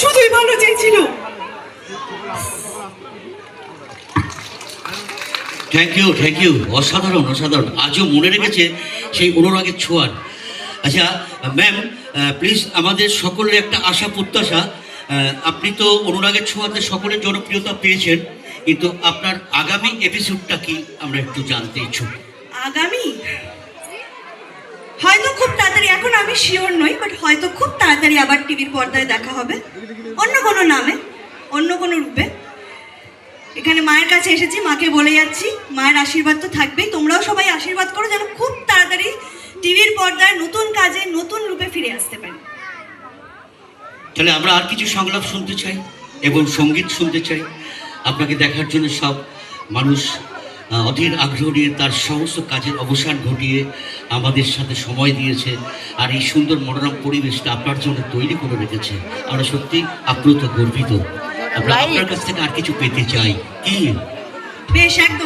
শুধুই ভালো চেয়েছিল। থ্যাংক ইউ, অসাধারণ অসাধারণ। আজও মনে রেখেছে সেই অনুরাগের ছোঁয়ার। আচ্ছা ম্যাম, প্লিজ, আমাদের সকলের একটা আশা প্রত্যাশা, আপনি তো অনুরাগের ছোঁয়াতে সকলের জনপ্রিয়তা পেয়েছেন, কিন্তু আপনার আগামী এপিসোডটা কি আমরা একটু জানতে ইচ্ছুক। আগামী হয়তো খুব তাড়াতাড়ি, এখন আমি শিওর নই, বাট হয়তো খুব তাড়াতাড়ি আবার টিভির পর্দায় দেখা হবে, অন্য কোনো নামে, অন্য কোনো রূপে। এখানে মায়ের কাছে এসেছি, মাকে বলে যাচ্ছি, মায়ের আশীর্বাদ তো থাকবেই, তোমরাও সবাই আশীর্বাদ করো যেন খুব তাড়াতাড়ি টিভির পর্দায় নতুন কাজে নতুন রূপে ফিরে আসতে পারি। তাহলে আমরা আর কিছু সংলাপ শুনতে চাই এবং সঙ্গীত শুনতে চাই। আপনাকে দেখার জন্য সব মানুষ অধীর আগ্রহ নিয়ে তার সমস্ত কাজের অবসান ঘটিয়ে আমাদের সাথে সময় দিয়েছে, আর এই সুন্দর মনোরম পরিবেশটা আপনার জন্য তৈরি করে রেখেছে। আমরা সত্যি আপ্লুত, গর্বিত। আমরা আপনার কাছ থেকে আর কিছু পেতে চাই কি? বেশ, একদম।